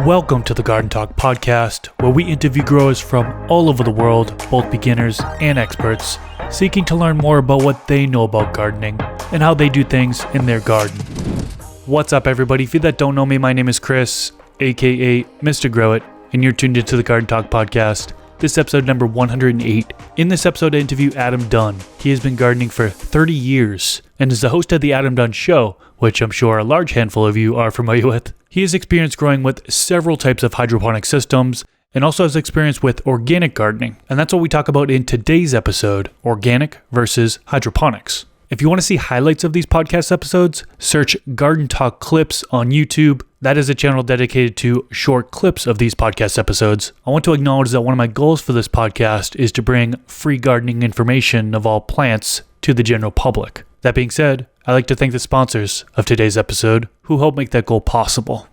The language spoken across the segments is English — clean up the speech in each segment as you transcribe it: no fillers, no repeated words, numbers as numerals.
Welcome to the Garden Talk podcast, where we interview growers from all over the world, both beginners and experts, seeking to learn more about what they know about gardening and how they do things in their garden. What's up, everybody? If you that don't know me, my name is Chris, aka Mr. Grow It, and you're tuned into the Garden Talk podcast. This is episode number 108. In this episode, I interview Adam Dunn. He has been gardening for 30 years and is the host of the Adam Dunn Show, which I'm sure a large handful of you are familiar with. He has experience growing with several types of hydroponic systems and also has experience with organic gardening. And that's what we talk about in today's episode, organic versus hydroponics. If you want to see highlights of these podcast episodes, search Garden Talk Clips on YouTube. That is a channel dedicated to short clips of these podcast episodes. I want to acknowledge that one of my goals for this podcast is to bring free gardening information of all plants to the general public. That being said, I'd like to thank the sponsors of today's episode who help make that goal possible.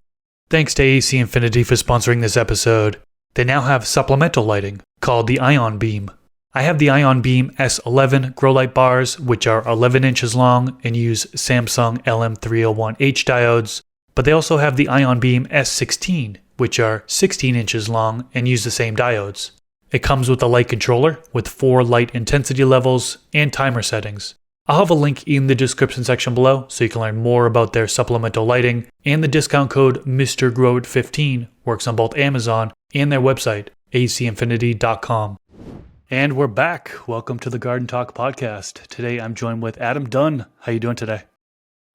Thanks to AC Infinity for sponsoring this episode. They now have supplemental lighting called the Ion Beam. I have the Ion Beam S11 grow light bars, which are 11 inches long and use Samsung LM301H diodes, but they also have the Ion Beam S16, which are 16 inches long and use the same diodes. It comes with a light controller with 4 light intensity levels and timer settings. I'll have a link in the description section below so you can learn more about their supplemental lighting, and the discount code MrGrowIt15 works on both Amazon and their website, acinfinity.com. And we're back. Welcome to the Garden Talk podcast. Today I'm joined with Adam Dunn. How you doing today?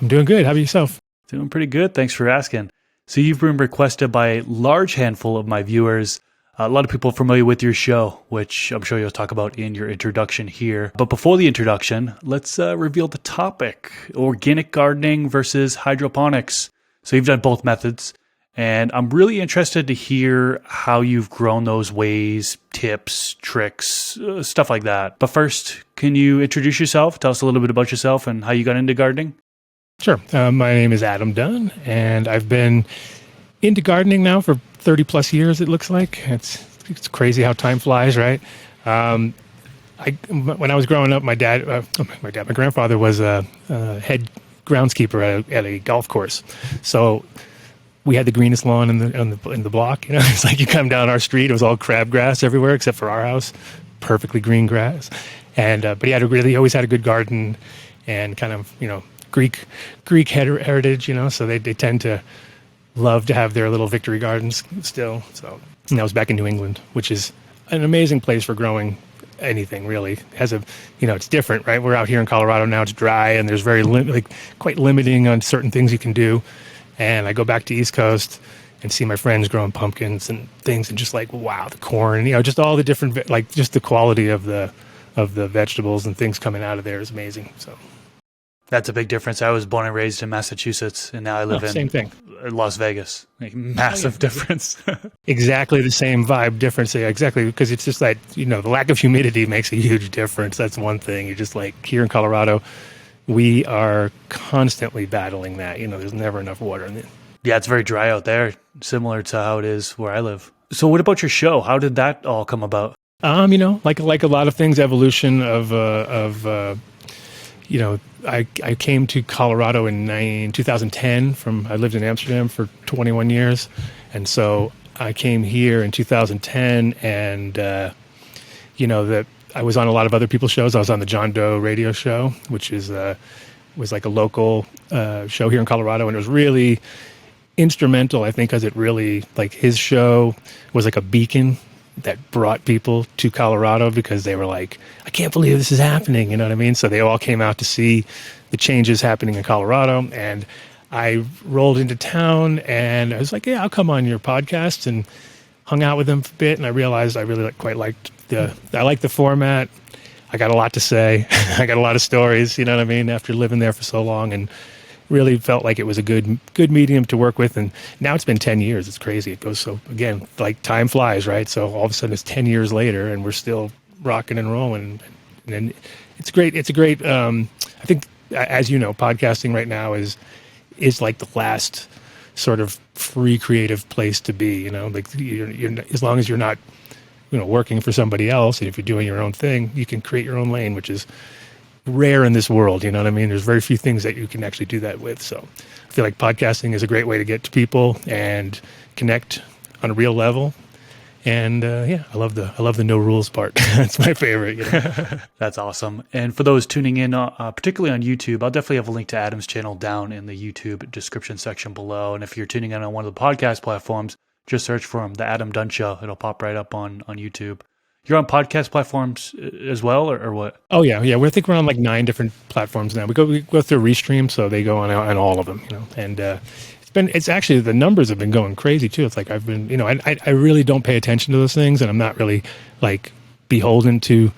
I'm doing good. How about yourself? Doing pretty good. Thanks for asking. So you've been requested by a large handful of my viewers. A lot of people are familiar with your show, which I'm sure you'll talk about in your introduction here. But before the introduction, let's reveal the topic: organic gardening versus hydroponics. So you've done both methods, and I'm really interested to hear how you've grown those ways, tips, tricks, stuff like that. But first, can you introduce yourself? Tell us a little bit about yourself and how you got into gardening. Sure. My name is Adam Dunn, and I've been into gardening now for 30 plus years, it looks like. It's crazy how time flies, right? When I was growing up, my grandfather was a head groundskeeper at a golf course. So we had the greenest lawn in the block. You know, it's like you come down our street, it was all crabgrass everywhere except for our house, perfectly green grass. And but he always had a good garden and kind of, Greek heritage, so they tend to love to have their little victory gardens still. So, and that was back in New England, which is an amazing place for growing anything, really. It has it's different, right? We're out here in Colorado now, it's dry, and there's quite limiting on certain things you can do. And I go back to East Coast and see my friends growing pumpkins and things, and just like, wow, the corn, just all the different, just the quality of the vegetables and things coming out of there is amazing. So that's a big difference. I was born and raised in Massachusetts, and now I live in Las Vegas. Massive difference. Exactly the same vibe difference. Yeah, exactly, because it's just like, the lack of humidity makes a huge difference. That's one thing. You're just like, here in Colorado, we are constantly battling that. There's never enough water in it. Yeah, it's very dry out there, similar to how it is where I live. So what about your show? How did that all come about? Like a lot of things, evolution of I came to Colorado in 2010 I lived in Amsterdam for 21 years. And so I came here in 2010 and, I was on a lot of other people's shows. I was on the John Doe radio show, which was like a local show here in Colorado. And it was really instrumental, I think, because it really, his show was like a beacon that brought people to Colorado because they were like, I can't believe this is happening. You know what I mean? So they all came out to see the changes happening in Colorado. And I rolled into town and I was like, yeah, I'll come on your podcast, and hung out with them for a bit. And I realized I really quite liked the format. I got a lot to say. I got a lot of stories, you know what I mean? After living there for so long, and really felt like it was a good medium to work with. And now it's been 10 years. It's crazy. It goes so, again, like time flies, right? So all of a sudden it's 10 years later and we're still rocking and rolling. And it's great. It's a great, I think, as you know, podcasting right now is like the last sort of free creative place to be, like you're as long as you're not, working for somebody else. And if you're doing your own thing, you can create your own lane, which is rare in this world. You know what I mean? There's very few things that you can actually do that with. So I feel like podcasting is a great way to get to people and connect on a real level. And I love the no rules part. That's my favorite. You know? That's awesome. And for those tuning in, particularly on YouTube, I'll definitely have a link to Adam's channel down in the YouTube description section below. And if you're tuning in on one of the podcast platforms, just search for him, the Adam Dunn Show. It'll pop right up on YouTube. You're on podcast platforms as well, or what? Oh yeah. I think we're on like 9 different platforms now. We go through Restream, so they go on all of them. You know, and it's actually, the numbers have been going crazy too. It's like I've been, you know, I really don't pay attention to those things, and I'm not really like beholden to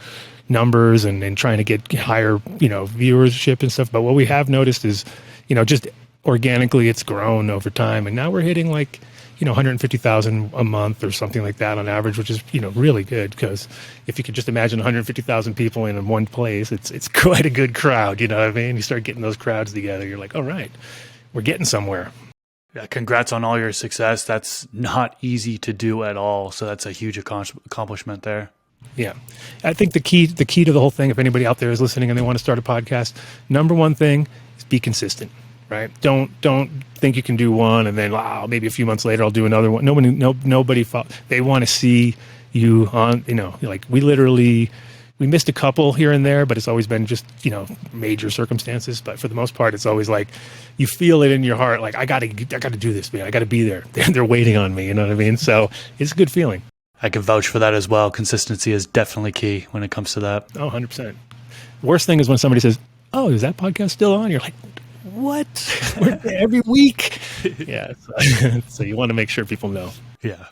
numbers and trying to get higher, you know, viewership and stuff. But what we have noticed is, you know, just organically it's grown over time, and now we're hitting like, you know, 150,000 a month or something like that on average, which is, you know, really good, because if you could just imagine 150,000 people in one place, it's quite a good crowd. You know what I mean? You start getting those crowds together, you're like, all right, we're getting somewhere. Yeah, congrats on all your success. That's not easy to do at all. So that's a huge accomplishment there. Yeah. I think the key to the whole thing, if anybody out there is listening and they want to start a podcast, number one thing is be consistent, right? Don't think you can do one and then, wow, maybe a few months later I'll do another one. Nobody they want to see you on, you know, like we missed a couple here and there, but it's always been just, you know, major circumstances. But for the most part, it's always like you feel it in your heart, like I got to do this, man. I got to be there. They're waiting on me. You know what I mean? So it's a good feeling. I can vouch for that as well. Consistency is definitely key when it comes to that. Oh, 100%. Worst thing is when somebody says, "Oh, is that podcast still on?" You're like, "What? We're there every week." Yeah. So you want to make sure people know. Yeah.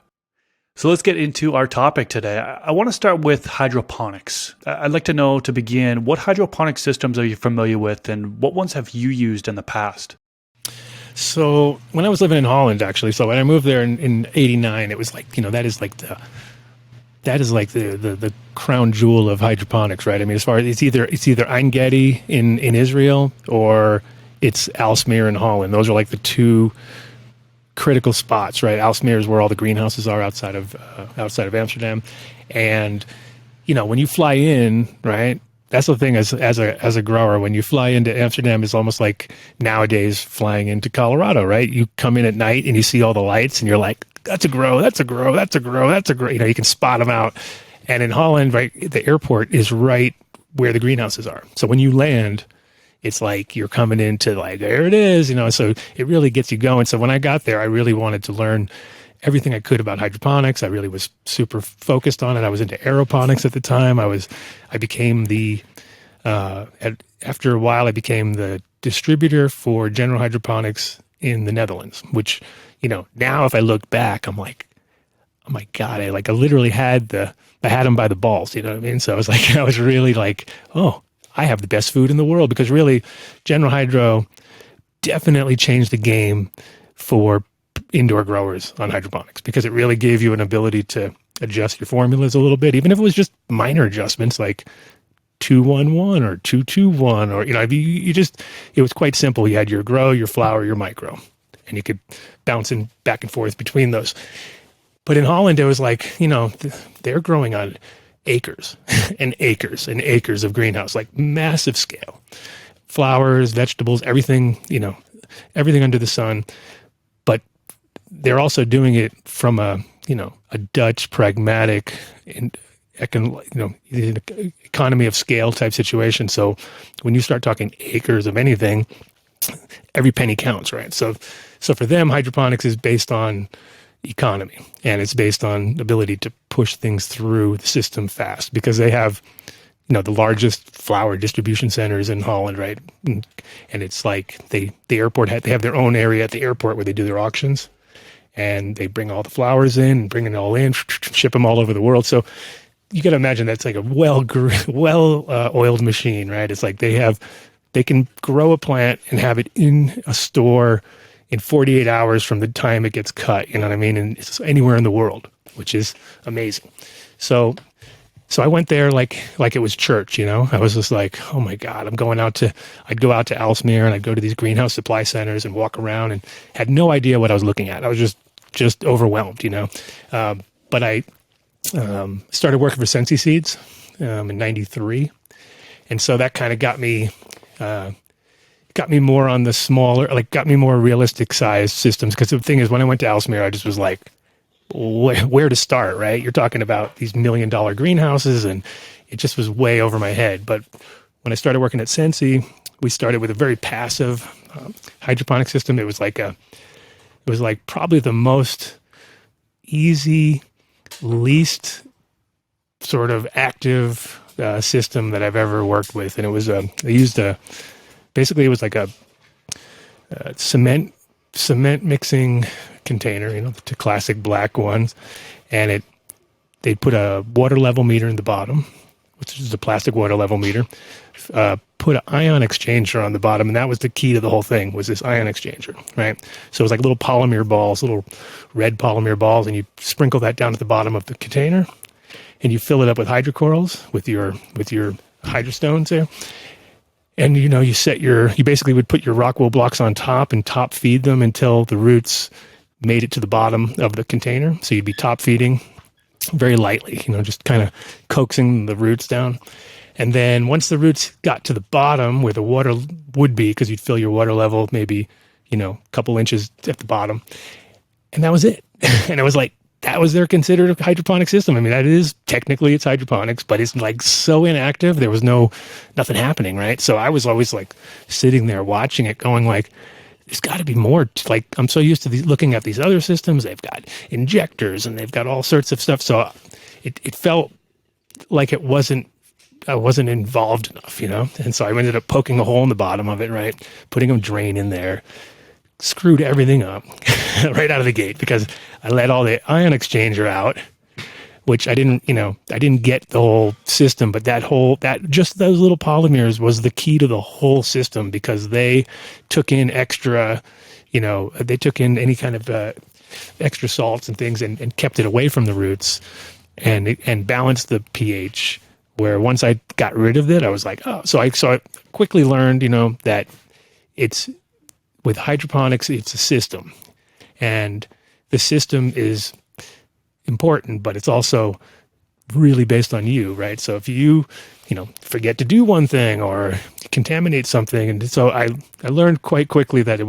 So let's get into our topic today. I want to start with hydroponics. I'd like to know, to begin, what hydroponic systems are you familiar with, and what ones have you used in the past? So when I was living in Holland, actually, so when I moved there in '89, it was like, you know, that is like the crown jewel of hydroponics, right? I mean, as far as it's either Ein Gedi in Israel, or it's Aalsmeer in Holland. Those are like the two critical spots, right? Aalsmeer is where all the greenhouses are outside of Amsterdam, and you know, when you fly in, right? That's the thing as a grower, when you fly into Amsterdam, it's almost like nowadays flying into Colorado, right? You come in at night and you see all the lights, and you're like, that's a grow, that's a grow, that's a grow, that's a grow. You know, you can spot them out. And in Holland, right, the airport is right where the greenhouses are. So when you land, it's like you're coming into like, there it is, you know, so it really gets you going. So when I got there, I really wanted to learn everything I could about hydroponics. I really was super focused on it. I was into aeroponics at the time. After a while, I became the distributor for General Hydroponics in the Netherlands, which, you know, now if I look back, I'm like, oh my God, I literally had them by the balls, you know what I mean? So I was really like, oh, I have the best food in the world, because really General Hydro definitely changed the game for indoor growers on hydroponics, because it really gave you an ability to adjust your formulas a little bit, even if it was just minor adjustments like 2-1-1 or 2-2-1, or, you know, it was quite simple. You had your grow, your flower, your micro, and you could bounce in back and forth between those. But in Holland, it was like, you know, they're growing on acres and acres and acres of greenhouse, like massive scale, flowers, vegetables, everything, you know, everything under the sun. But they're also doing it from a Dutch pragmatic and economy of scale type situation. So when you start talking acres of anything, every penny counts, right? So for them, hydroponics is based on economy, and it's based on ability to push things through the system fast, because they have, you know, the largest flower distribution centers in Holland, right? And it's like they have their own area at the airport where they do their auctions, and they bring all the flowers in and bring it all in, ship them all over the world. So you got to imagine that's like a oiled machine, right? It's like they can grow a plant and have it in a store in 48 hours from the time it gets cut, you know what I mean? And it's anywhere in the world, which is amazing. So I went there like it was church, you know? I was just like, oh my God, I'd go out to Aalsmeer, and I'd go to these greenhouse supply centers and walk around, and had no idea what I was looking at. I was just overwhelmed, you know? But I started working for Sensi Seeds in '93. And so that kind of got me more on the smaller, like got me more realistic sized systems. Because the thing is, when I went to Ellesmere, I just was like, where to start, right? You're talking about these $1 million greenhouses, and it just was way over my head. But when I started working at Sensi, we started with a very passive hydroponic system. It was like probably the most easy, least sort of active system that I've ever worked with. And it was basically it was like a cement mixing container, the classic black ones, and they'd put a water level meter in the bottom, which is a plastic water level meter, put an ion exchanger on the bottom, and that was the key to the whole thing, was this ion exchanger, right? So it was like little polymer balls, little red polymer balls, and you sprinkle that down at the bottom of the container, and you fill it up with hydrocorals, with your hydrostones there. And, you basically would put your rock wool blocks on top and top feed them until the roots made it to the bottom of the container. So you'd be top feeding very lightly, just kind of coaxing the roots down. And then once the roots got to the bottom where the water would be, because you'd fill your water level maybe, a couple inches at the bottom. And that was it. And I was like, that was their considered a hydroponic system. I mean, that is technically it's hydroponics, but it's like so inactive. There was nothing happening, right? So I was always like sitting there watching it going like, there's got to be more. Like, I'm so used to looking at these other systems. They've got injectors and they've got all sorts of stuff. So it felt like I wasn't involved enough, And so I ended up poking a hole in the bottom of it, right? Putting a drain in there. Screwed everything up right out of the gate because I let all the ion exchanger out, which I didn't get the whole system, but just those little polymers was the key to the whole system because they took in extra, they took in any kind of extra salts and things and kept it away from the roots and balanced the pH. Where once I got rid of it, I was like, oh, so I quickly learned, that it's, with hydroponics, it's a system, and the system is important, but it's also really based on you, right? So if you forget to do one thing or contaminate something, and so I learned quite quickly that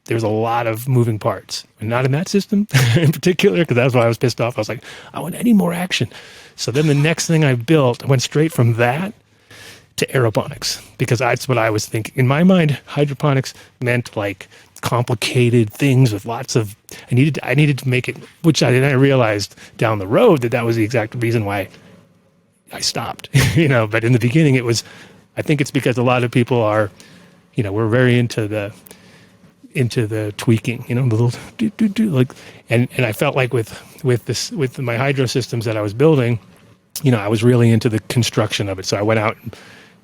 there's a lot of moving parts, and not in that system in particular, because that's why I was pissed off. I was like, I want any more action. So then the next thing I built, I went straight from that to aeroponics, because that's what I was thinking. In my mind, hydroponics meant like complicated things with lots of, I needed to make it, which I realized down the road that was the exact reason why I stopped, but in the beginning I think it's because a lot of people are, we're very into the tweaking, the little like, and I felt like with my hydro systems that I was building, I was really into the construction of it. So I went out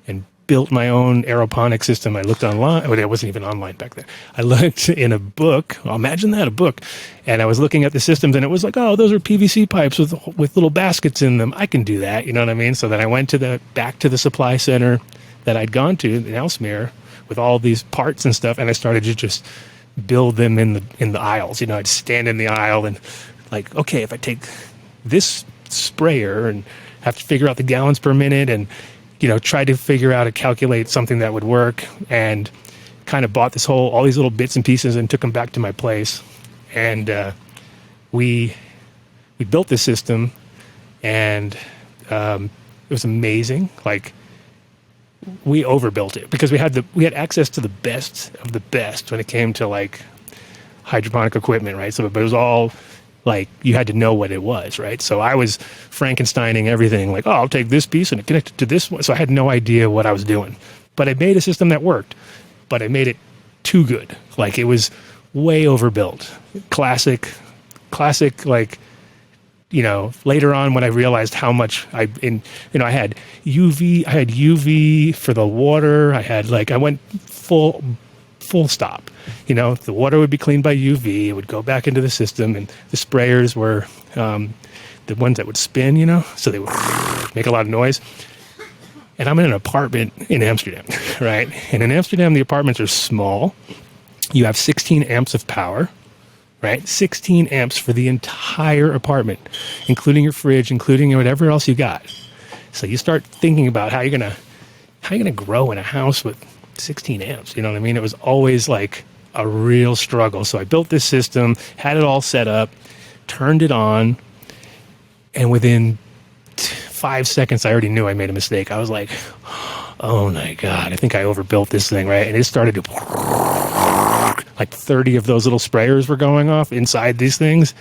and built my own aeroponic system. I looked online. Well, it wasn't even online back then. I looked in a book. Oh, imagine that, a book. And I was looking at the systems, and it was like, oh, those are PVC pipes with little baskets in them. I can do that. You know what I mean? So then I went back to the supply center that I'd gone to in Ellesmere with all these parts and stuff, and I started to just build them in the aisles. I'd stand in the aisle and like, okay, if I take this sprayer and have to figure out the gallons per minute and try to figure out to calculate something that would work, and kind of bought all these little bits and pieces and took them back to my place. And we built this system, and it was amazing. Like, we overbuilt it because we had access to the best of the best when it came to like hydroponic equipment, right? So, but it was all like, you had to know what it was, right? So I was Frankensteining everything, like, oh, I'll take this piece and connect it to this one. So I had no idea what I was doing, but I made a system that worked, but I made it too good. Like, it was way overbuilt. Classic, like, later on when I realized how much I had UV for the water. I went full stop. The water would be cleaned by UV. It would go back into the system, and the sprayers were the ones that would spin, so they would make a lot of noise. And I'm in an apartment in Amsterdam, right? And in Amsterdam, the apartments are small. You have 16 amps of power, right? 16 amps for the entire apartment, including your fridge, including whatever else you got. So you start thinking about how you're going to how are you going to grow in a house with 16 amps? You know what I mean? It was always like a real struggle. So I built this system, had it all set up, turned it on, and within 5 seconds, I already knew I made a mistake. I was like, oh my God, I think I overbuilt this thing, right? And it started to, like 30 of those little sprayers were going off inside these things.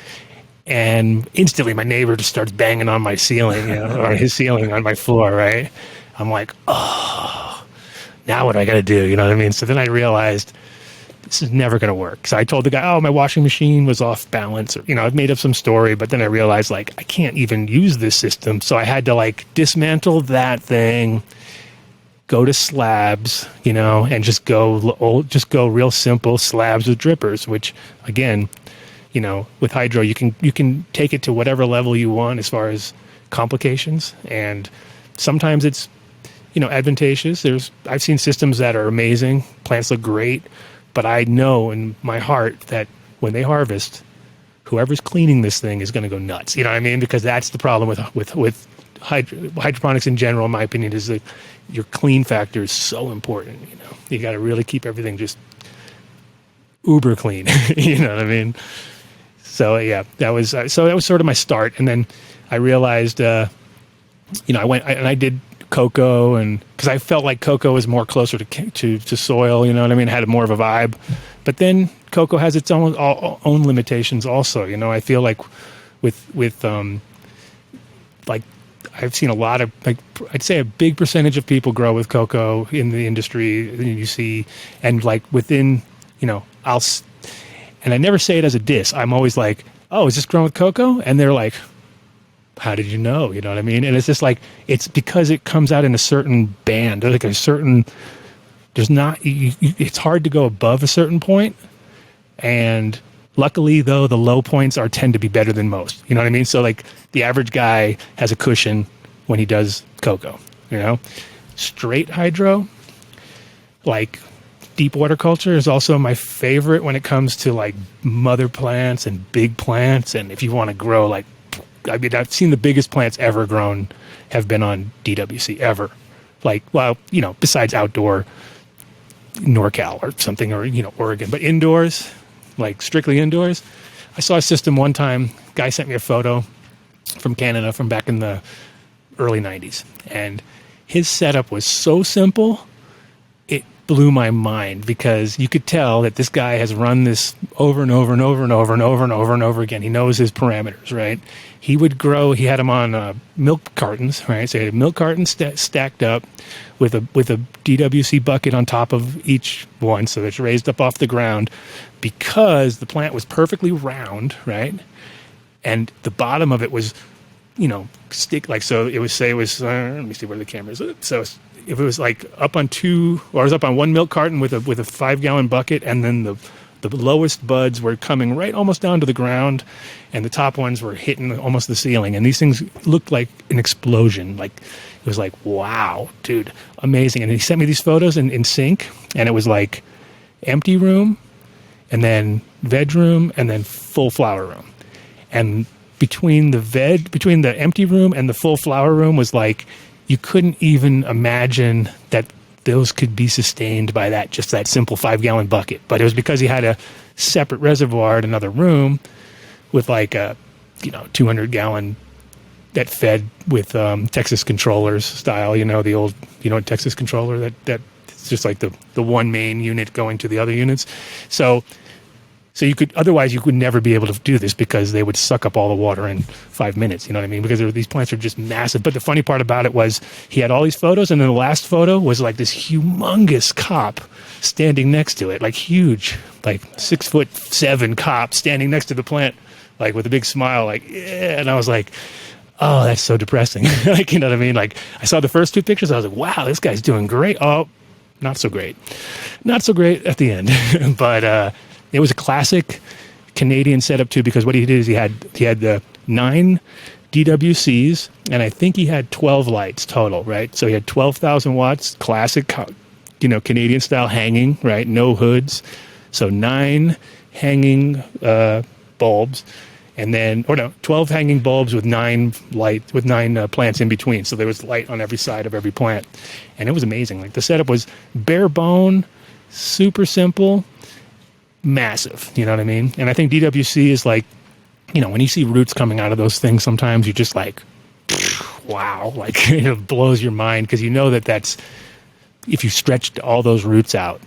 And instantly my neighbor just starts banging on my ceiling, or his ceiling on my floor, right? I'm like, oh, now what do I got to do? You know what I mean? So then I realized this is never going to work. So I told the guy, oh, my washing machine was off balance. Or, I've made up some story, but then I realized, like, I can't even use this system. So I had to, like, dismantle that thing, go to slabs, and just go real simple slabs with drippers, which, again, with hydro, you can take it to whatever level you want as far as complications. And sometimes it's, advantageous. I've seen systems that are amazing. Plants look great. But I know in my heart that when they harvest, whoever's cleaning this thing is going to go nuts. You know what I mean? Because that's the problem with hydroponics in general, in my opinion, is that your clean factor is so important. You got to really keep everything just uber clean. You know what I mean? So yeah, that was sort of my start. And then I realized, I went and I did cocoa, and because I felt like cocoa was more closer to soil, you know what I mean, it had more of a vibe. But then cocoa has its own limitations also. I feel like with like I've seen a lot of, like, I'd say a big percentage of people grow with cocoa in the industry. You see, and like within, and I never say it as a diss. I'm always like, oh, is this grown with cocoa? And they're like, how did you know? You know what I mean? And it's just like, it's because it comes out in a certain band, like a certain, it's hard to go above a certain point. And luckily though, the low points tend to be better than most. You know what I mean? So like the average guy has a cushion when he does cocoa, straight hydro, like deep water culture is also my favorite when it comes to like mother plants and big plants. And if you want to grow like, I've seen the biggest plants ever grown have been on DWC ever. Like, well, besides outdoor NorCal or something, or, Oregon, but indoors, like strictly indoors. I saw a system one time, guy sent me a photo from Canada from back in the early 90s. And his setup was so simple, it blew my mind, because you could tell that this guy has run this over and over and over and over and over and over and over again. He knows his parameters, right? He would grow, he had them on milk cartons, right? So he had milk cartons stacked up with a DWC bucket on top of each one, so it's raised up off the ground, because the plant was perfectly round, right? And the bottom of it was, so it was, let me see where the camera is. So if it was like up on one milk carton with a 5-gallon bucket, and then the lowest buds were coming right almost down to the ground, and the top ones were hitting almost the ceiling. And these things looked like an explosion. Like, it was like, wow, dude, amazing. And he sent me these photos in sync, and it was like empty room, and then veg room, and then full flower room. And between the empty room and the full flower room was like, you couldn't even imagine that those could be sustained by that simple 5-gallon bucket. But it was because he had a separate reservoir in another room with like a 200-gallon that fed with Texas controllers style, the old Texas controller that it's just like the one main unit going to the other units. So you would never be able to do this, because they would suck up all the water in 5 minutes. You know what I mean? Because these plants are just massive. But the funny part about it was he had all these photos, and then the last photo was like this humongous cop standing next to it, like huge, like 6'7" cop standing next to the plant, like with a big smile, like, yeah. And I was like, oh, that's so depressing. Like, you know what I mean? Like, I saw the first two pictures. I was like, wow, this guy's doing great. Oh, not so great. Not so great at the end. But, it was a classic Canadian setup too, because what he did is he had the 9 DWCs, and I think he had 12 lights total, right? So he had 12,000 watts, classic, Canadian style hanging, right? No hoods. So 9 hanging bulbs, and then, 12 hanging bulbs with nine plants in between. So there was light on every side of every plant. And it was amazing. Like the setup was bare bone, super simple, massive. You know what I mean? And I think DWC is like, when you see roots coming out of those things, sometimes you're just like, wow, like it blows your mind, because you know that's, if you stretched all those roots out,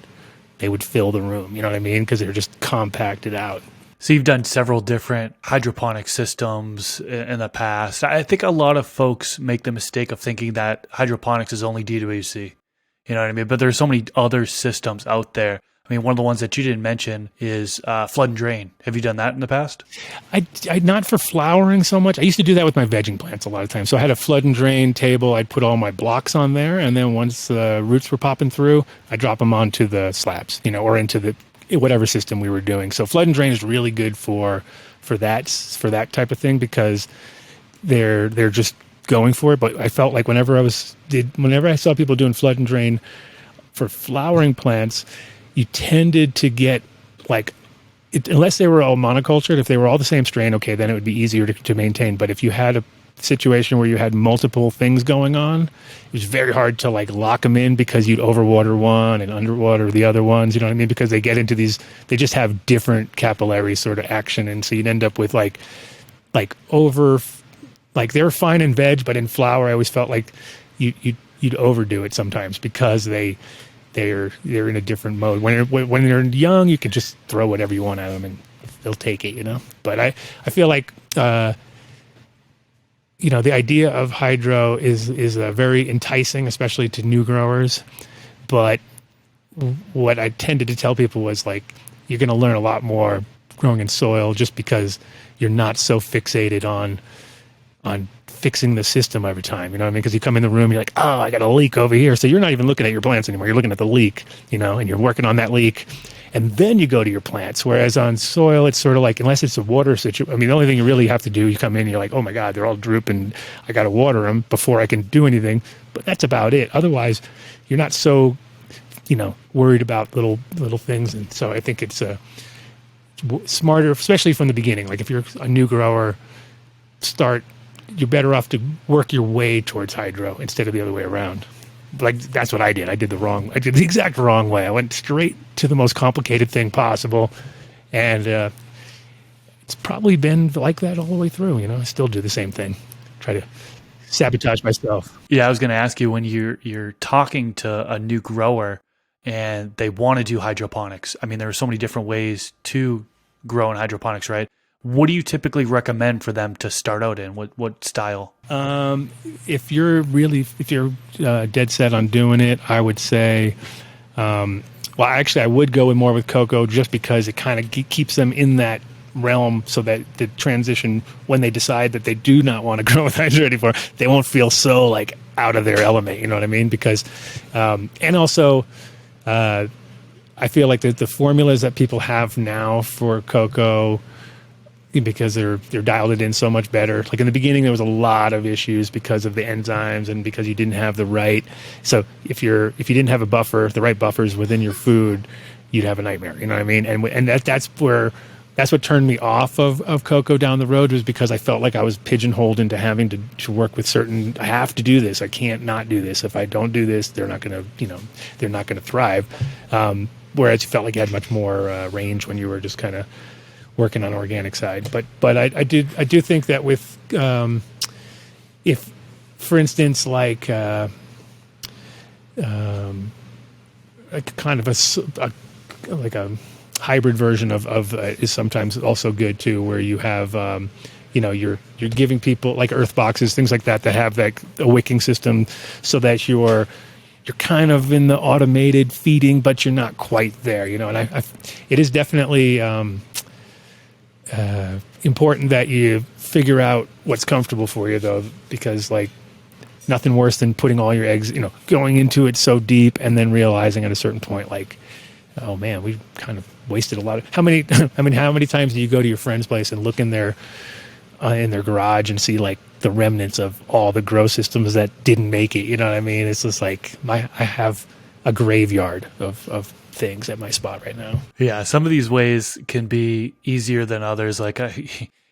they would fill the room. You know what I mean? Because they're just compacted out. So you've done several different hydroponic systems in the past. I think a lot of folks make the mistake of thinking that hydroponics is only DWC. You know what I mean? But there's so many other systems out there. I mean, one of the ones that you didn't mention is flood and drain. Have you done that in the past? I not for flowering so much. I used to do that with my vegging plants a lot of times. So I had a flood and drain table. I'd put all my blocks on there, and then once the roots were popping through, I drop them onto the slabs, or into the whatever system we were doing. So flood and drain is really good for that type of thing, because they're just going for it. But I felt like whenever I saw people doing flood and drain for flowering plants, you tended to get unless they were all monocultured, if they were all the same strain, okay, then it would be easier to maintain. But if you had a situation where you had multiple things going on, it was very hard to lock them in, because you'd overwater one and underwater the other ones, you know what I mean? Because they get into they just have different capillary sort of action. And so you'd end up with they're fine in veg, but in flower, I always felt like you'd overdo it sometimes, because they're in a different mode. When they're young, you can just throw whatever you want at them and they'll take it, But I feel like, the idea of hydro is very enticing, especially to new growers. But what I tended to tell people was you're going to learn a lot more growing in soil, just because you're not so fixated on fixing the system every time, you know what I mean? Because you come in the room, you're like, oh, I got a leak over here. So you're not even looking at your plants anymore. You're looking at the leak, and you're working on that leak. And then you go to your plants. Whereas on soil, it's sort of unless it's a water situation, I mean, the only thing you really have to do, you come in and you're like, oh my God, they're all drooping. I got to water them before I can do anything. But that's about it. Otherwise, you're not so, worried about little things. And so I think it's smarter, especially from the beginning. Like if you're a new grower, you're better off to work your way towards hydro instead of the other way around. That's what I did. I did the exact wrong way. I went straight to the most complicated thing possible. And it's probably been like that all the way through. I still do the same thing. Try to sabotage myself. Yeah, I was going to ask you, when you're talking to a new grower and they want to do hydroponics, I mean, there are so many different ways to grow in hydroponics, right? What do you typically recommend for them to start out in? What style? If you're dead set on doing it, I would say, I would go more with Coco, just because it kind of keeps them in that realm, so that the transition, when they decide that they do not want to grow with hydro anymore, they won't feel so out of their element. You know what I mean? Because, and also, I feel like the formulas that people have now for Coco, because they're dialed it in so much better. Like in the beginning, there was a lot of issues because of the enzymes and because you didn't have the right. So if you didn't have the right buffers within your food, you'd have a nightmare. You know what I mean? And that's what turned me off of Coco down the road, was because I felt like I was pigeonholed into having to work with certain. I have to do this. I can't not do this. If I don't do this, they're not going to thrive. Whereas you felt like you had much more range when you were just kind of working on organic side. But I do think that with if, for instance, a kind of a hybrid version of is sometimes also good too, where you have you're giving people like earth boxes, things like that have a wicking system, so that you're kind of in the automated feeding, but you're not quite there, and it is definitely important that you figure out what's comfortable for you, though, because nothing worse than putting all your eggs, going into it so deep and then realizing at a certain point, oh man, we kind of wasted a lot of. How many times do you go to your friend's place and look in their garage and see the remnants of all the grow systems that didn't make it? You know what I mean? It's just I have a graveyard of things at my spot right now. Yeah, some of these ways can be easier than others.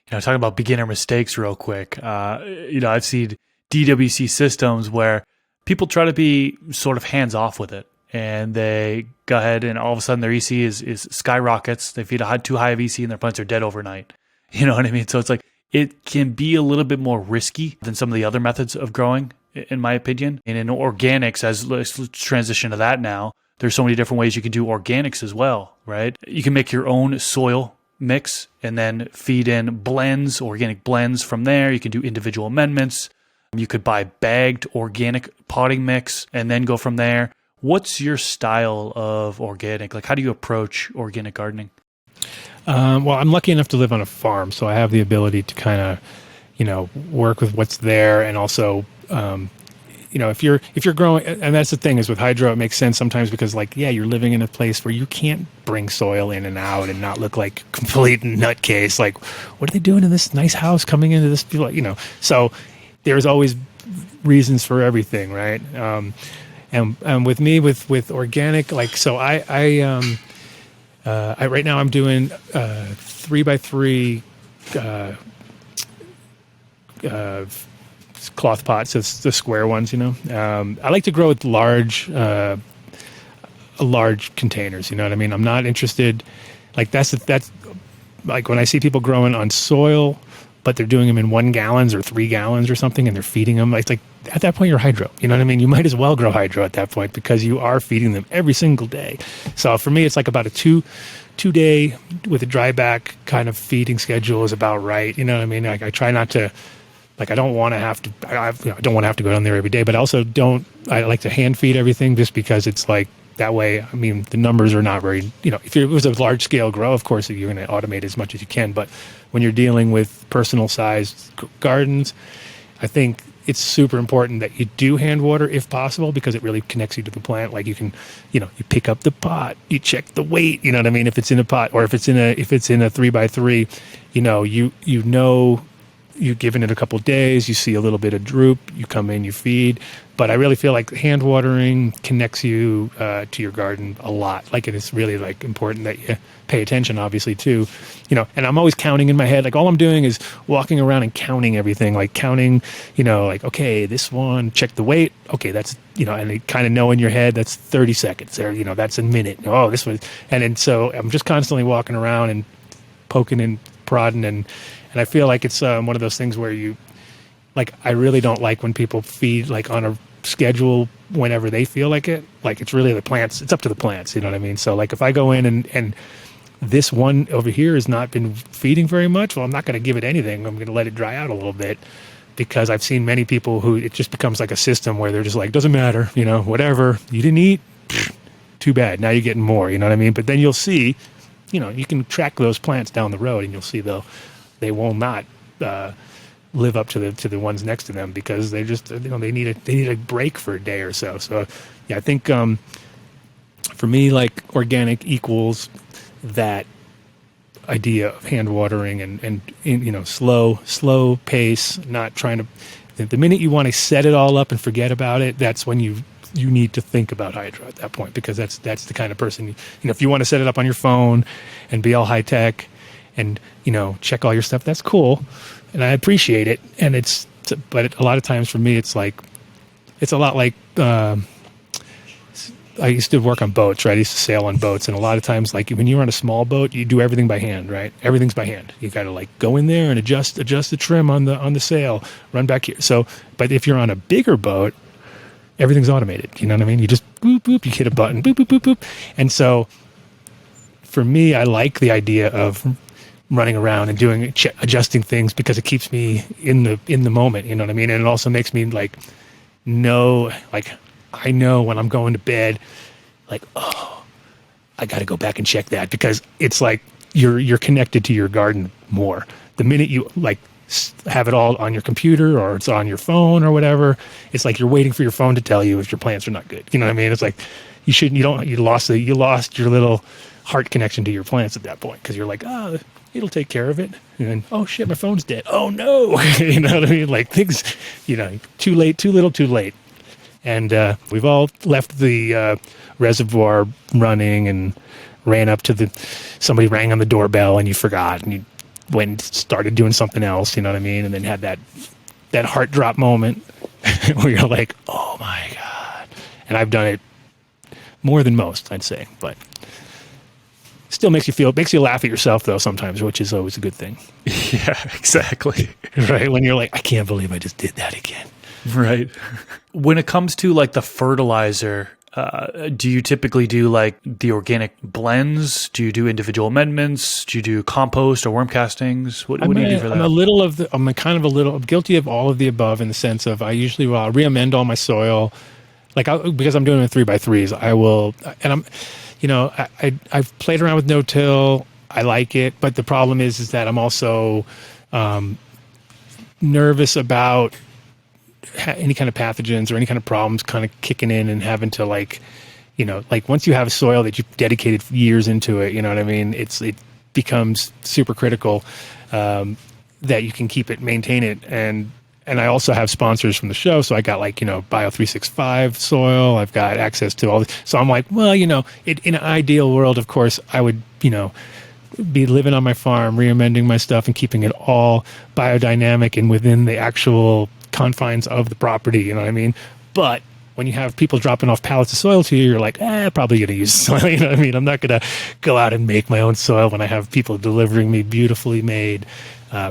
Talking about beginner mistakes real quick. I've seen DWC systems where people try to be sort of hands off with it, and they go ahead and all of a sudden their EC is skyrockets. They feed too high of EC and their plants are dead overnight. You know what I mean? So it's like it can be a little bit more risky than some of the other methods of growing, in my opinion. And in organics, let's transition to that now. There's so many different ways you can do organics as well, right? You can make your own soil mix and then feed in blends, organic blends from there. You can do individual amendments. You could buy bagged organic potting mix and then go from there. What's your style of organic? Like, how do you approach organic gardening? Well, I'm lucky enough to live on a farm, so I have the ability to kind of, work with what's there, and also, if you're growing, and that's the thing is with hydro, it makes sense sometimes because you're living in a place where you can't bring soil in and out and not look like a complete nutcase. Like, what are they doing in this nice house coming into this? So there's always reasons for everything, right? And with me, with organic, I right now I'm doing 3x3 cloth pots. It's the square ones, I like to grow with large containers. You know what I mean? I'm not interested. That's like when I see people growing on soil, but they're doing them in 1 gallons or 3 gallons or something, and they're feeding them. It's like at that point you're hydro. You know what I mean? You might as well grow hydro at that point because you are feeding them every single day. So for me, it's like about a two-day with a dry back kind of feeding schedule is about right. You know what I mean? I try not to. I don't want to have to. I don't want to have to go down there every day, but I also don't. I like to hand feed everything just because it's like that way. I mean, the numbers are not very. If it was a large scale grow, of course you're going to automate as much as you can. But when you're dealing with personal sized gardens, I think it's super important that you do hand water if possible because it really connects you to the plant. Like you can, you pick up the pot, you check the weight. You know what I mean? If it's in a pot or if it's in a 3x3, you've given it a couple of days, you see a little bit of droop, you come in, you feed. But I really feel like hand watering connects you to your garden a lot. Like it is really important that you pay attention, obviously, too. And I'm always counting in my head. Like all I'm doing is walking around and counting everything. Like counting, okay, this one, check the weight. Okay, that's, and you kind of know in your head that's 30 seconds or, that's a minute. Oh, this was, and then so I'm just constantly walking around and poking and prodding and I feel like it's one of those things where I really don't like when people feed on a schedule whenever they feel like it. Like it's really the plants. It's up to the plants. You know what I mean? So if I go in and this one over here has not been feeding very much, well, I'm not going to give it anything. I'm going to let it dry out a little bit because I've seen many people who it just becomes like a system where they're just like, doesn't matter, whatever. You didn't eat, too bad. Now you're getting more, you know what I mean? But then you'll see, you can track those plants down the road and you'll see they will not live up to the ones next to them because they just they need a break for a day or so. So yeah, I think for me organic equals that idea of hand watering and slow pace, not trying to. The minute you want to set it all up and forget about it, that's when you need to think about hydro at that point because that's the kind of person if you want to set it up on your phone and be all high tech and check all your stuff, that's cool and I appreciate it but a lot of times for me it's a lot like I used to work on boats, right? I used to sail on boats, and a lot of times when you're on a small boat you do everything by hand, right? Everything's by hand. You got to go in there and adjust the trim on the sail, run back here. So but if you're on a bigger boat, everything's automated. You know what I mean? You just boop, boop, you hit a button, boop, boop, boop, boop. And so for me, I like the idea of running around and doing adjusting things because it keeps me in the moment. You know what I mean? And it also makes me I know when I'm going to bed, oh, I got to go back and check that because it's you're connected to your garden more. The minute you have it all on your computer or it's on your phone or whatever, it's you're waiting for your phone to tell you if your plants are not good. You know what I mean? It's you lost your little heart connection to your plants at that point because you're oh, it'll take care of it. And then, oh shit, my phone's dead. Oh no. You know what I mean? Things, too late, too little, too late. And we've all left the reservoir running and ran up to somebody rang on the doorbell and you forgot and you went started doing something else, you know what I mean? And then had that heart drop moment where you're like, oh my God. And I've done it more than most, I'd say, but still makes you laugh at yourself though sometimes, which is always a good thing. Yeah, exactly. Right? When you're like, I can't believe I just did that again. Right. When it comes to like the fertilizer, do you typically do like the organic blends? Do you do individual amendments? Do you do compost or worm castings? What do you do for that? I'm guilty of all of the above in the sense of I usually will re-amend all my soil. Because I'm doing it in 3x3s, I will, and I've played around with no-till. I like it, but the problem is that I'm also nervous about any kind of pathogens or any kind of problems kind of kicking in and having to once you have a soil that you've dedicated years into it, you know what I mean? It becomes super critical that you can keep it, maintain it. And I also have sponsors from the show. So I got Bio 365 soil. I've got access to all this. So I'm like, well, in an ideal world, of course, I would, be living on my farm, re-amending my stuff and keeping it all biodynamic and within the actual confines of the property, you know what I mean? But when you have people dropping off pallets of soil to you, you're like, probably going to use soil, you know what I mean? I'm not going to go out and make my own soil when I have people delivering me beautifully made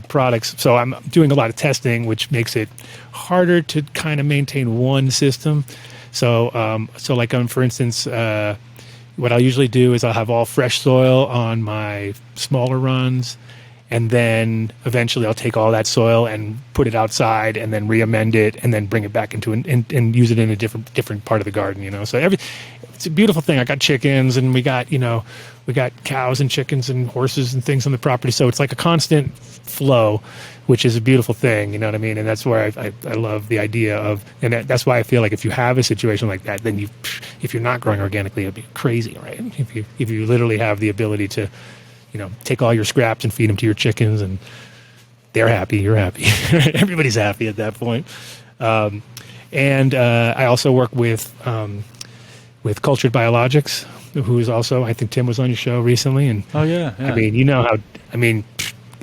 products. So I'm doing a lot of testing, which makes it harder to kind of maintain one system. So for instance, what I'll usually do is I'll have all fresh soil on my smaller runs, and then eventually I'll take all that soil and put it outside and then re-amend it and then bring it back into and use it in a different part of the garden, So it's a beautiful thing. I got chickens and we got cows and chickens and horses and things on the property. So it's like a constant flow, which is a beautiful thing, you know what I mean? And that's where I love the idea of, and that's why I feel like if you have a situation like that, then if you're not growing organically, it'd be crazy, right? If you literally have the ability to, take all your scraps and feed them to your chickens, and they're happy, you're happy. Everybody's happy at that point. And I also work with Cultured Biologics, who is also, I think Tim was on your show recently. And oh yeah. I mean,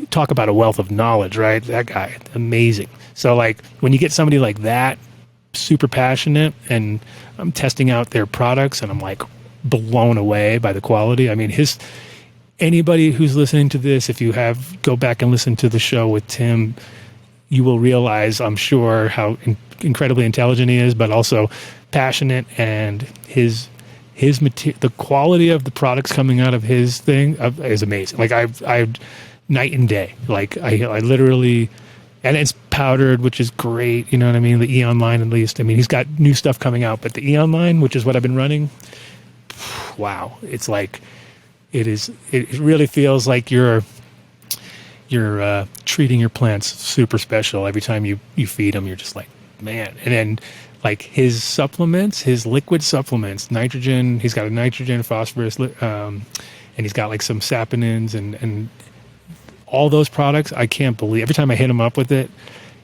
talk about a wealth of knowledge, right? That guy, amazing. So when you get somebody like that, super passionate, and I'm testing out their products and I'm like blown away by the quality. I mean, anybody who's listening to this, if you go back and listen to the show with Tim, you will realize, I'm sure, how incredibly intelligent he is, but also passionate, and the quality of the products coming out of his thing is amazing. I night and day. I literally, and it's powdered, which is great. You know what I mean? The Eon line, at least. I mean, he's got new stuff coming out, but the Eon line, which is what I've been running, wow! It's it really feels like you're treating your plants super special every time you feed them. You're just like, man. And then his supplements, his liquid supplements, nitrogen. He's got a nitrogen, phosphorus, and he's got some saponins and all those products. I can't believe every time I hit him up with it.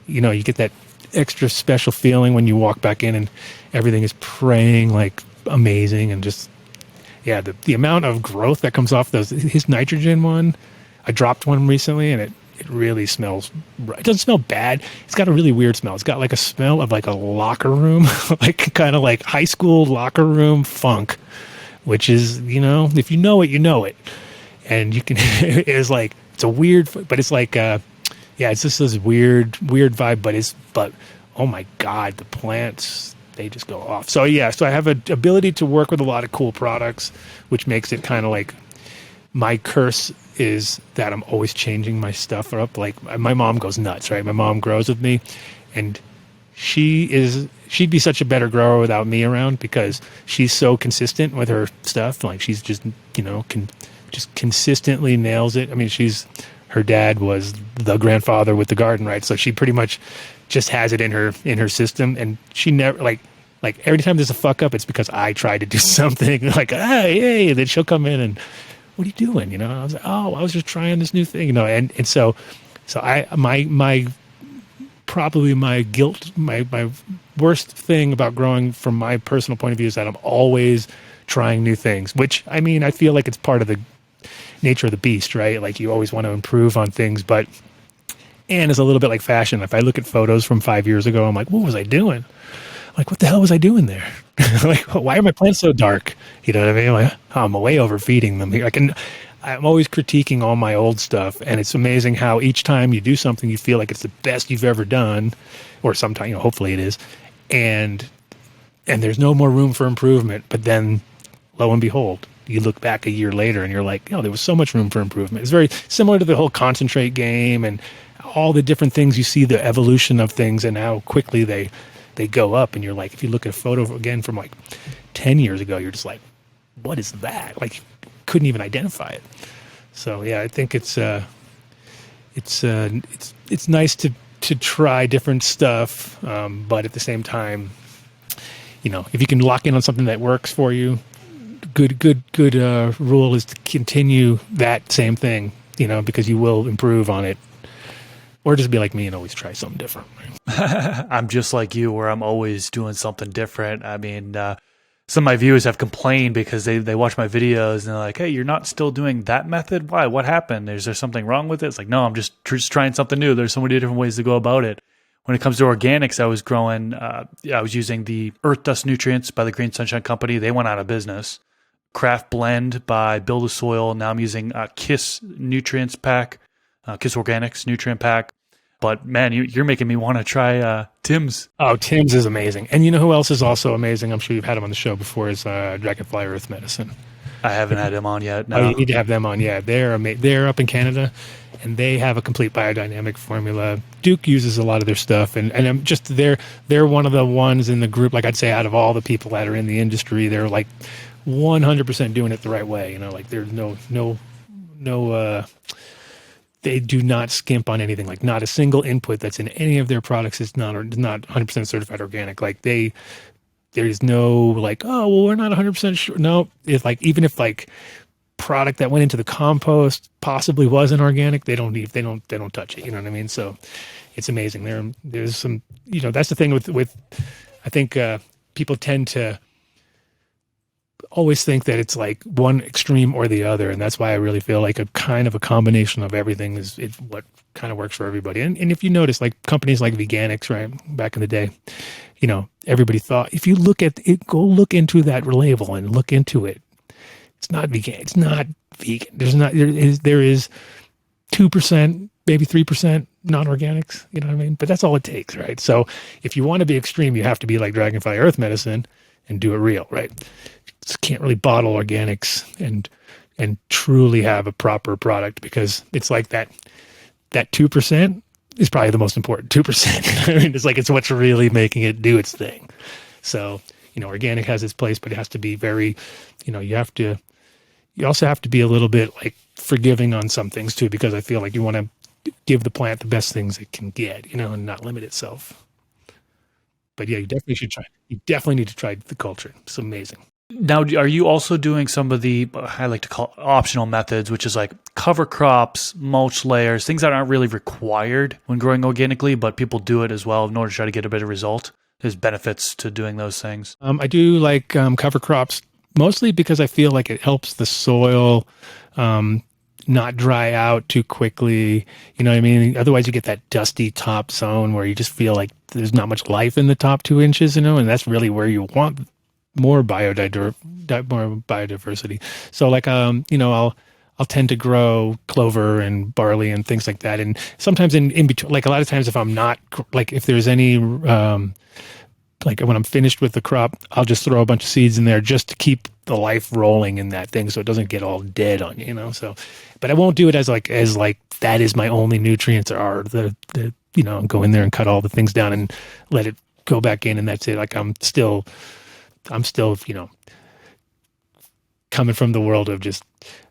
You get that extra special feeling when you walk back in and everything is praying amazing, and just. Yeah, the amount of growth that comes off his nitrogen one, I dropped one recently, and it really smells. It doesn't smell bad. It's got a really weird smell. It's got a smell of a locker room, kind of like high school locker room funk, which is, if you know it, you know it. And you can, it's a weird, but it's it's just this weird vibe, but oh my God, the plants, they just go off. So so I have an ability to work with a lot of cool products, which makes it kind of my curse is that I'm always changing my stuff up. My mom goes nuts, right? My mom grows with me, and she'd be such a better grower without me around, because she's so consistent with her stuff. She's just, just consistently nails it. I mean, her dad was the grandfather with the garden, right? So she pretty much just has it in her system, and she never every time there's a fuck up, it's because I tried to do something hey, and then she'll come in and, what are you doing? I was like, I was just trying this new thing, and so my probably my guilt, my worst thing about growing from my personal point of view is that I'm always trying new things, which, I mean, I feel like it's part of nature of the beast, right? Like you always want to improve on things, and it's a little bit like fashion. If I look at photos from 5 years ago, I'm like, what was I doing? Like, what the hell was I doing there? Like, why are my plants so dark? You know what I mean? Like, oh, I'm way overfeeding them here. I'm always critiquing all my old stuff, and it's amazing how each time you do something, you feel like it's the best you've ever done, or sometimes, hopefully it is, and there's no more room for improvement. But then, lo and behold, you look back a year later, and you're like, there was so much room for improvement. It's very similar to the whole concentrate game and all the different things. You see the evolution of things and how quickly they go up, and you're like, if you look at a photo again from like 10 years ago, you're just like, what is that? Like, couldn't even identify it. So yeah, I think it's nice to try different stuff, but at the same time, if you can lock in on something that works for you, good rule is to continue that same thing, because you will improve on it, or just be like me and always try something different. I'm just like you, where I'm always doing something different. I mean, some of my viewers have complained because they watch my videos and they're like, hey, you're not still doing that method? Why? What happened? Is there something wrong with it? It's like, no, I'm just trying something new. There's so many different ways to go about it. When it comes to organics, I was growing, I was using the Earth Dust Nutrients by the Green Sunshine Company. They went out of business. Craft Blend by Build a Soil. Now I'm using Kiss Nutrients Pack, Kiss Organics Nutrient Pack. But man, you're making me want to try Tim's. Oh, Tim's is amazing. And you know who else is also amazing? I'm sure you've had him on the show before, is Dragonfly Earth Medicine. I haven't had him on yet. No. Oh, you need to have them on. Yeah, they're up in Canada, and they have a complete biodynamic formula. Duke uses a lot of their stuff, and I'm just they're one of the ones in the group. Like I'd say, out of all the people that are in the industry, they're like 100% doing it the right way. Like there's no. They do not skimp on anything. Like not a single input that's in any of their products is not 100% certified organic. Like there's no like, oh, well, we're not 100% sure. No, it's like, even if like product that went into the compost possibly wasn't organic, they don't touch it. You know what I mean? So it's amazing. There's some, that's the thing with I think people tend to always think that it's like one extreme or the other, and that's why I really feel like a kind of a combination of everything is what kind of works for everybody. And if you notice, like companies like Veganics, right, back in the day, everybody thought, if you look at it, go look into that label and look into it. It's not vegan. It's not vegan. There is 2%, maybe 3% non-organics. You know what I mean? But that's all it takes, right? So if you want to be extreme, you have to be like Dragonfly Earth Medicine and do it real, right? Just can't really bottle organics and truly have a proper product, because it's like that 2% is probably the most important 2%. I mean, it's what's really making it do its thing. So, organic has its place, but it has to be very, you also have to be a little bit like forgiving on some things too, because I feel like you want to give the plant the best things it can get, and not limit itself. But yeah, you definitely should try. You definitely need to try the culture. It's amazing. Now, are you also doing some of the, I like to call optional methods, which is like cover crops, mulch layers, things that aren't really required when growing organically, but people do it as well in order to try to get a better result? There's benefits to doing those things. I do like cover crops, mostly because I feel like it helps the soil not dry out too quickly. You know what I mean? Otherwise, you get that dusty top zone where you just feel like there's not much life in the top 2 inches, and that's really where you want more biodiversity. So like, I'll tend to grow clover and barley and things like that. And sometimes in between, like a lot of times if I'm not, like if there's any, like when I'm finished with the crop, I'll just throw a bunch of seeds in there just to keep the life rolling in that thing, so it doesn't get all dead on you, so, but I won't do it as like that is my only nutrients, or the go in there and cut all the things down and let it go back in, and that's it. Like I'm still, coming from the world of just,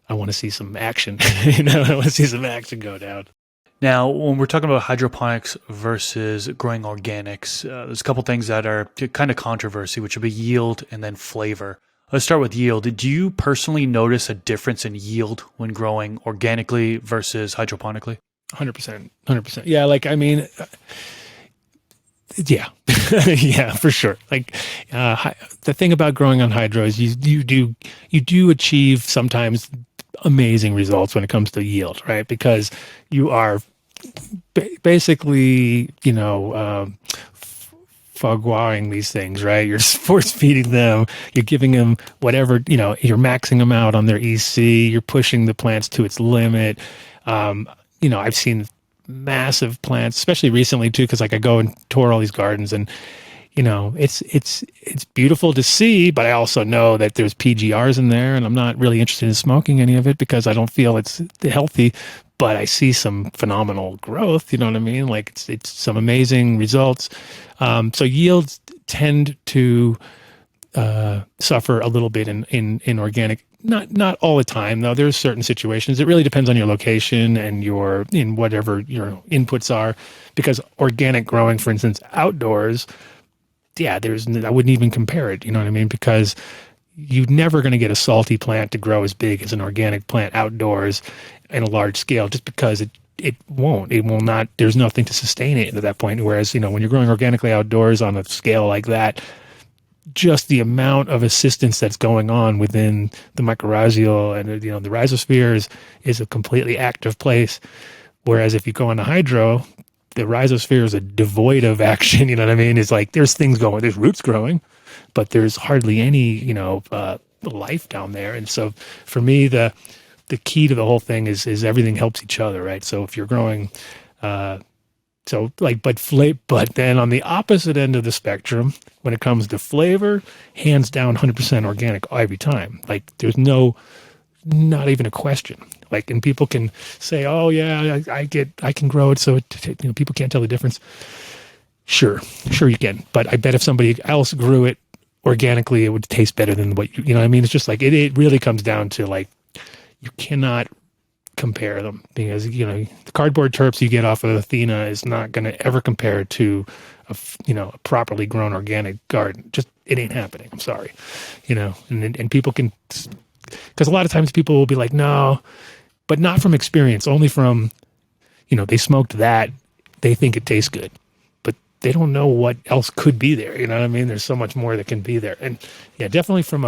I want to see some action, I want to see some action go down. Now, when we're talking about hydroponics versus growing organics, there's a couple things that are kind of controversy, which would be yield and then flavor. Let's start with yield. Did you personally notice a difference in yield when growing organically versus hydroponically? 100%. Yeah, like, I mean, yeah, yeah, for sure. Like the thing about growing on hydro is you do achieve sometimes amazing results when it comes to yield, right? Because you are basically, fogwaring these things, right? You're force feeding them. You're giving them whatever, you're maxing them out on their EC. You're pushing the plants to its limit. I've seen massive plants, especially recently too, because like I go and tour all these gardens, and it's beautiful to see, but I also know that there's PGRs in there, and I'm not really interested in smoking any of it because I don't feel it's healthy. But I see some phenomenal growth. You know what I mean? Like it's some amazing results. So yields tend to suffer a little bit in organic. Not all the time though. There's certain situations. It really depends on your location and in whatever your inputs are. Because organic growing, for instance, outdoors, I wouldn't even compare it. You know what I mean? Because you're never going to get a salty plant to grow as big as an organic plant outdoors in a large scale, just because it will not, there's nothing to sustain it at that point. Whereas, when you're growing organically outdoors on a scale like that, just the amount of assistance that's going on within the mycorrhizal and, the rhizosphere is a completely active place. Whereas if you go into hydro, the rhizosphere is devoid of action. You know what I mean? It's like there's things going, there's roots growing, but there's hardly any, life down there. And so for me, the key to the whole thing is everything helps each other, right? So if you're growing, but then on the opposite end of the spectrum, when it comes to flavor, hands down 100% organic every time. Like there's not even a question. Like, and people can say, oh yeah, I can grow it. So people can't tell the difference. Sure you can. But I bet if somebody else grew it organically, it would taste better than what you know what I mean? It's just like, it really comes down to like, you cannot compare them because, the cardboard terps you get off of Athena is not going to ever compare to a properly grown organic garden. Just, it ain't happening. I'm sorry. And people can, because a lot of times people will be like, no, but not from experience, only from, they smoked that, they think it tastes good, but they don't know what else could be there. You know what I mean? There's so much more that can be there. And yeah, definitely from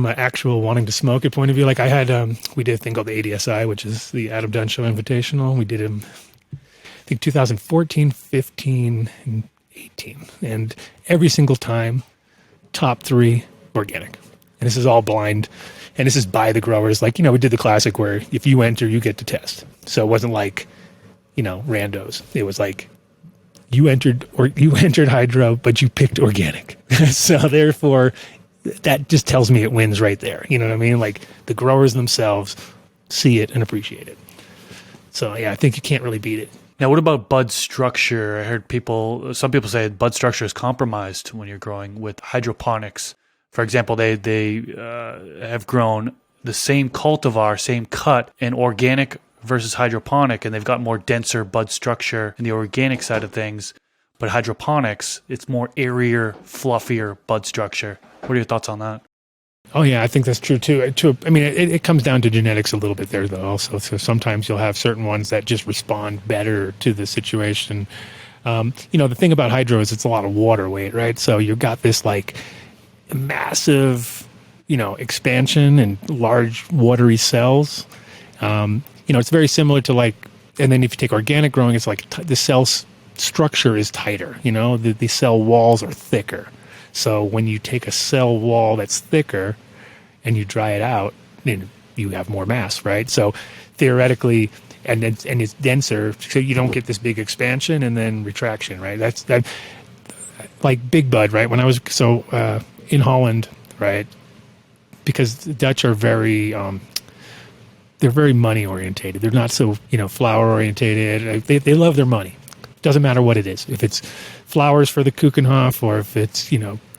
an actual wanting to smoke it point of view, like I had, we did a thing called the ADSI, which is the Adam Dunn Show Invitational. We did him, I think 2014, 15, and 18. And every single time, top 3 organic. And this is all blind. And this is by the growers. Like, we did the classic where if you enter, you get to test. So it wasn't like, randos. It was like you entered hydro, but you picked organic. So therefore, that just tells me it wins right there. You know what I mean? Like the growers themselves see it and appreciate it. So yeah, I think you can't really beat it. Now, what about bud structure? I heard some people say bud structure is compromised when you're growing with hydroponics. For example, they have grown the same cultivar, same cut in organic versus hydroponic, and they've got more denser bud structure in the organic side of things. But hydroponics, it's more airier, fluffier bud structure. What are your thoughts on that? Oh yeah, I think that's true too. I mean, it comes down to genetics a little bit there though also. So sometimes you'll have certain ones that just respond better to the situation. The thing about hydro is it's a lot of water weight, right? So you've got this like massive, expansion and large watery cells. It's very similar to like, and then if you take organic growing, it's like the cell structure is tighter, the cell walls are thicker. So when you take a cell wall that's thicker and you dry it out, then you have more mass, right? So theoretically, and it's denser, so you don't get this big expansion and then retraction, right? That's like big bud, right? When I was in Holland, right? Because the Dutch are very they're very money orientated. They're not so flower orientated. They love their money. Doesn't matter what it is. If it's flowers for the Kuchenhof or if it's,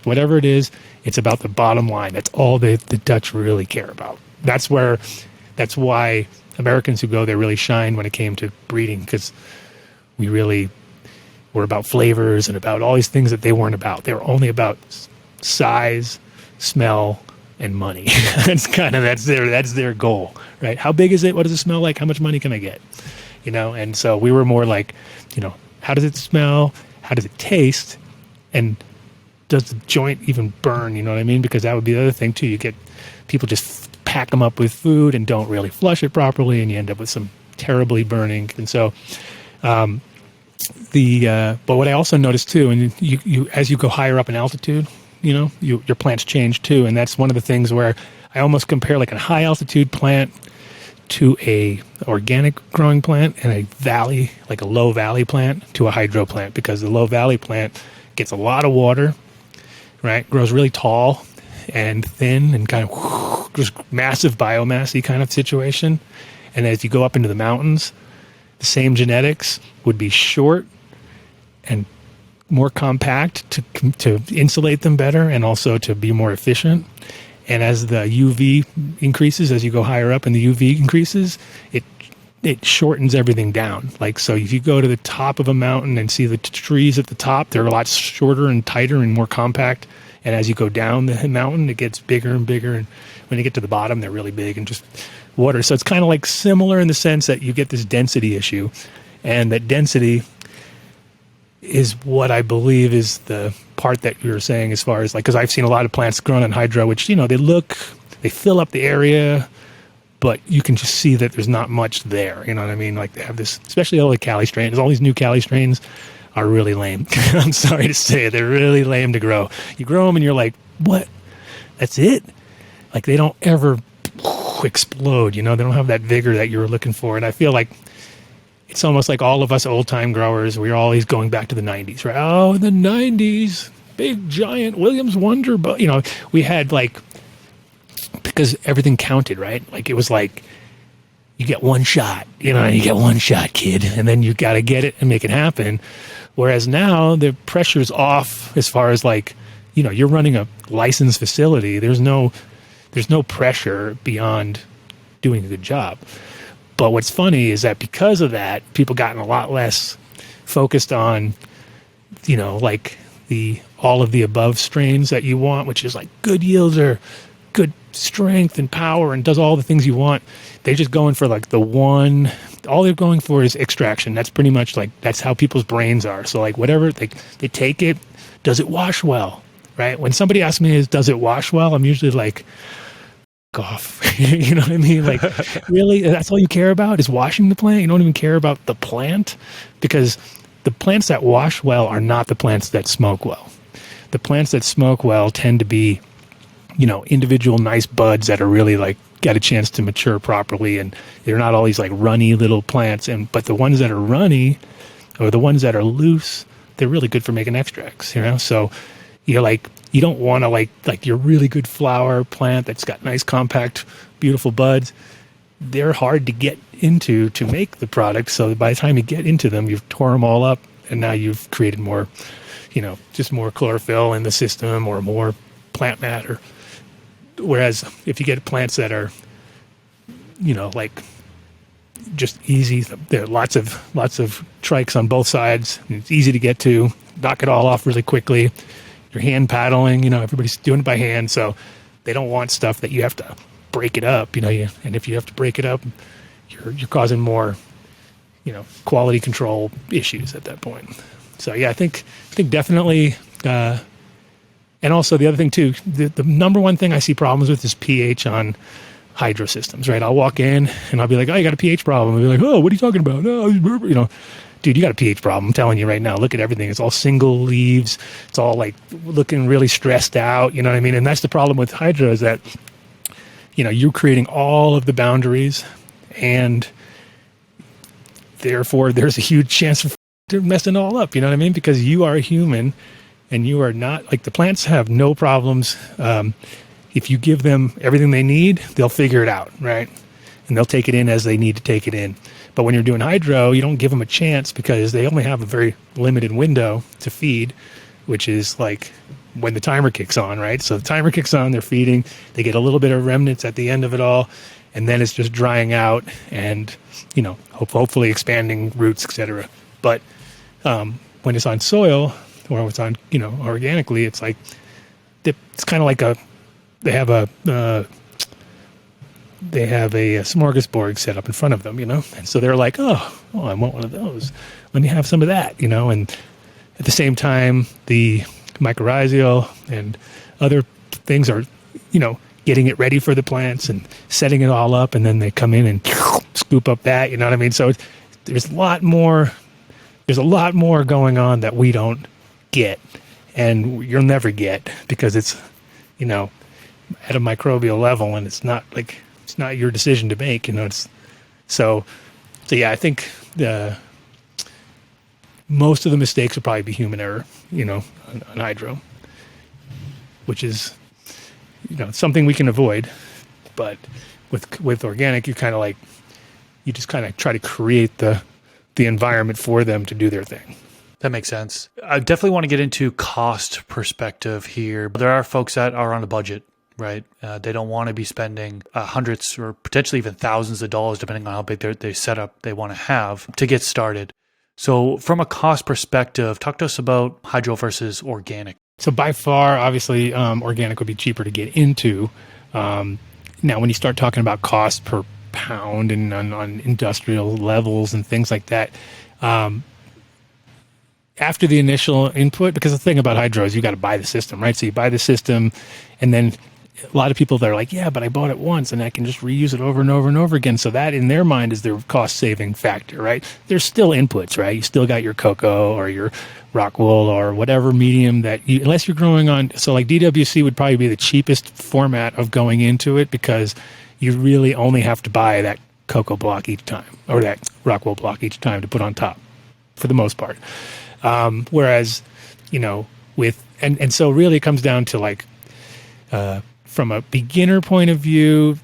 whatever it is, it's about the bottom line. That's all the Dutch really care about. That's why Americans who go there really shine when it came to breeding, because we really were about flavors and about all these things that they weren't about. They were only about size, smell, and money. that's their goal, right? How big is it? What does it smell like? How much money can I get? And so we were more like, how does it smell? How does it taste? And does the joint even burn? You know what I mean? Because that would be the other thing too. You get people just pack them up with food and don't really flush it properly, and you end up with some terribly burning. And so, but what I also noticed too, and you as you go higher up in altitude, your plants change too, and that's one of the things where I almost compare like a high altitude plant to a organic growing plant, and a valley, like a low valley plant, to a hydro plant, because the low valley plant gets a lot of water, right? Grows really tall and thin and kind of just massive biomassy kind of situation. And as you go up into the mountains, the same genetics would be short and more compact to insulate them better, and also to be more efficient. And as the UV increases, as you go higher up and the UV increases, it shortens everything down. Like, so if you go to the top of a mountain and see the trees at the top, they're a lot shorter and tighter and more compact. And as you go down the mountain, it gets bigger and bigger. And when you get to the bottom, they're really big and just water. So it's kind of like similar in the sense that you get this density issue. And that density is what I believe is the part that you were saying, as far as like, because I've seen a lot of plants grown in hydro, which, they fill up the area, but you can just see that there's not much there. You know what I mean? Like, they have this, especially all the Cali strains, all these new Cali strains are really lame. I'm sorry to say it. They're really lame to grow. You grow them and you're like, what? That's it? Like, they don't ever explode, they don't have that vigor that you were looking for. And I feel like it's almost like all of us old-time growers, we're always going back to the 90s, right? Oh, the 90s, big, giant Williams Wonder. But, we had like, because everything counted, right? Like, it was like, you get one shot, you get one shot, kid, and then you got to get it and make it happen. Whereas now the pressure's off as far as like, you're running a licensed facility. There's no pressure beyond doing a good job. But what's funny is that because of that, people gotten a lot less focused on, like all of the above strains that you want, which is like good yields or good strength and power and does all the things you want. They're just going for like all they're going for is extraction. That's pretty much like, that's how people's brains are. So like whatever, they take it, does it wash well, right? When somebody asks me, does it wash well? I'm usually like, off. You know what I mean? Like, really, that's all you care about is washing the plant? You don't even care about the plant? Because the plants that wash well are not the plants that smoke well. The plants that smoke well tend to be, individual nice buds that are really like got a chance to mature properly, and they're not all these like runny little plants. But the ones that are runny, or the ones that are loose, they're really good for making extracts, So you don't want to like your really good flower plant that's got nice, compact, beautiful buds. They're hard to get into to make the product. So by the time you get into them, you've tore them all up, and now you've created more, just more chlorophyll in the system or more plant matter. Whereas if you get plants that are, like just easy, there are lots of trikes on both sides, and it's easy to get to, knock it all off really quickly. You're hand paddling, everybody's doing it by hand, so they don't want stuff that you have to break it up, and if you have to break it up, you're causing more, quality control issues at that point. So yeah, I think definitely, and also the other thing too, the number one thing I see problems with is pH on hydro systems, right? I'll walk in and I'll be like, oh, you got a pH problem. I'll be like, oh, what are you talking about? No, dude, you got a pH problem. I'm telling you right now. Look at everything. It's all single leaves. It's all like looking really stressed out. You know what I mean? And that's the problem with hydro, is that, you're creating all of the boundaries, and therefore there's a huge chance of messing it all up. You know what I mean? Because you are a human, and you are not, like, the plants have no problems. If you give them everything they need, they'll figure it out, right? And they'll take it in as they need to take it in. But when you're doing hydro, you don't give them a chance, because they only have a very limited window to feed, which is like when the timer kicks on, right? So the timer kicks on, they're feeding, they get a little bit of remnants at the end of it all, and then it's just drying out and, hopefully expanding roots, etc. But when it's on soil, or it's on, organically, it's like, it's kind of like they have a smorgasbord set up in front of them, and so they're like, oh, I want one of those. Let me have some of that, and at the same time, the mycorrhizal and other things are, getting it ready for the plants and setting it all up, and then they come in and scoop up that, you know what I mean? So there's a lot more going on that we don't get, and you'll never get, because it's, you know, at a microbial level, and it's not your decision to make, you know. So yeah, I think most of the mistakes will probably be human error, you know, on hydro, which is, you know, something we can avoid. But with organic, you just kind of try to create the environment for them to do their thing. That makes sense. I definitely want to get into cost perspective here. There are folks that are on a budget, right? They don't want to be spending hundreds or potentially even thousands of dollars, depending on how big their setup they want to have to get started. So from a cost perspective, talk to us about hydro versus organic. So by far, obviously, organic would be cheaper to get into. Now, when you start talking about cost per pound and on industrial levels and things like that, after the initial input, because the thing about hydro is you got to buy the system, right? So you buy the system, and then a lot of people that are like, yeah, but I bought it once and I can just reuse it over and over and over again. So that in their mind is their cost saving factor, right? There's still inputs, right? You still got your cocoa or your rock wool or whatever medium that you, unless you're growing on. So like DWC would probably be the cheapest format of going into it, because you really only have to buy that cocoa block each time, or that rock wool block each time to put on top, for the most part. Whereas, you know, and so really it comes down to like, from a beginner point of view,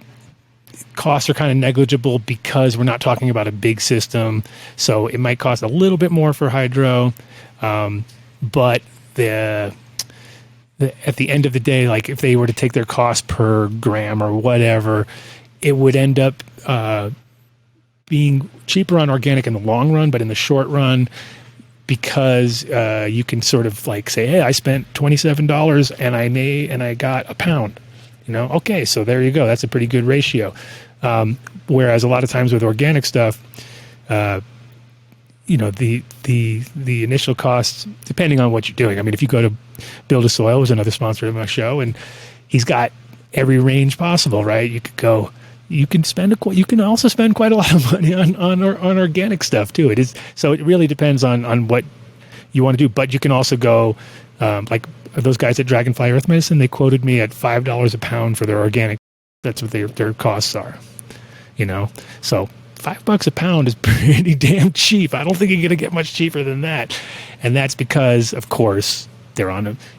costs are kind of negligible because we're not talking about a big system. So it might cost a little bit more for hydro, but at the end of the day, like if they were to take their cost per gram or whatever, it would end up being cheaper on organic in the long run, but in the short run, because you can sort of like say, hey, I spent $27 and I got a pound. You know, okay, so there you go. That's a pretty good ratio. Whereas a lot of times with organic stuff, you know, the initial costs, depending on what you're doing. I mean, if you go to Build a Soil, who's another sponsor of my show, and he's got every range possible, right? You can also spend quite a lot of money on organic stuff too. So it really depends on what you want to do. But you can also go like those guys at Dragonfly Earth Medicine. They quoted me at $5 a pound for their organic. That's what their costs are. You know, so $5 a pound is pretty damn cheap. I don't think you're going to get much cheaper than that. And that's because, of course, they're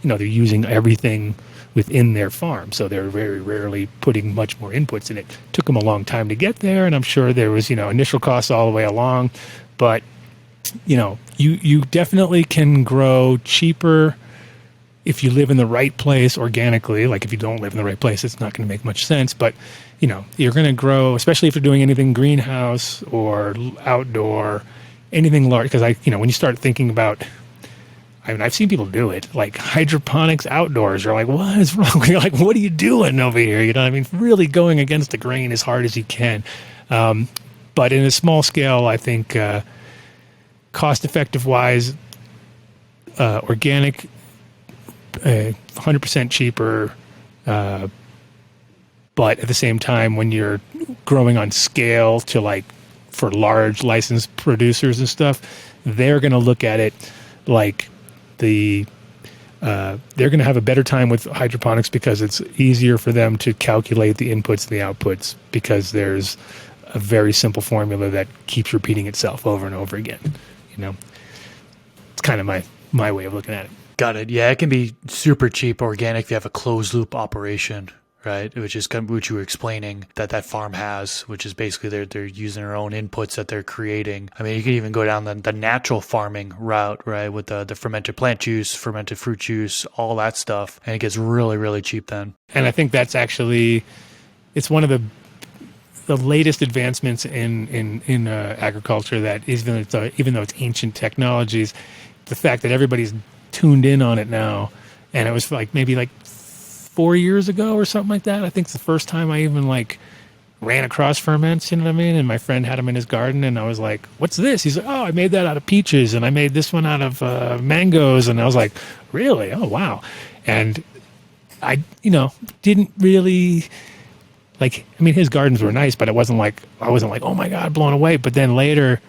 using everything within their farm. So they're very rarely putting much more inputs in it. Took them a long time to get there, and I'm sure there was, initial costs all the way along. But, you definitely can grow cheaper if you live in the right place organically. Like if you don't live in the right place, it's not going to make much sense. But, you're going to grow, especially if you're doing anything greenhouse or outdoor, anything large. Because when you start thinking about, I've seen people do it, like hydroponics outdoors. You're like, what is wrong? You're like, what are you doing over here? You know what I mean? Really going against the grain as hard as you can. But in a small scale, I think cost-effective wise, organic, 100% cheaper. But at the same time, when you're growing on scale to like for large licensed producers and stuff, they're going to look at it like they're going to have a better time with hydroponics because it's easier for them to calculate the inputs and the outputs, because there's a very simple formula that keeps repeating itself over and over again. It's kind of my way of looking at it. Got it. Yeah, it can be super cheap organic if you have a closed loop operation, right? Which is kind of what you were explaining that farm has, which is basically they're using their own inputs that they're creating. I mean, you could even go down the natural farming route, right? With the fermented plant juice, fermented fruit juice, all that stuff. And it gets really, really cheap then. And I think that's actually, it's one of the latest advancements in agriculture that even though it's ancient technologies, the fact that everybody's tuned in on it now. And it was maybe 4 years ago or something like that. I think it's the first time I even ran across ferments, you know what I mean? And my friend had them in his garden, and I was like, what's this? He's like, oh, I made that out of peaches, and I made this one out of mangoes. And I was like, really? Oh, wow. And I, didn't really like, I mean, his gardens were nice, but I wasn't like, oh my God, blown away. But then later,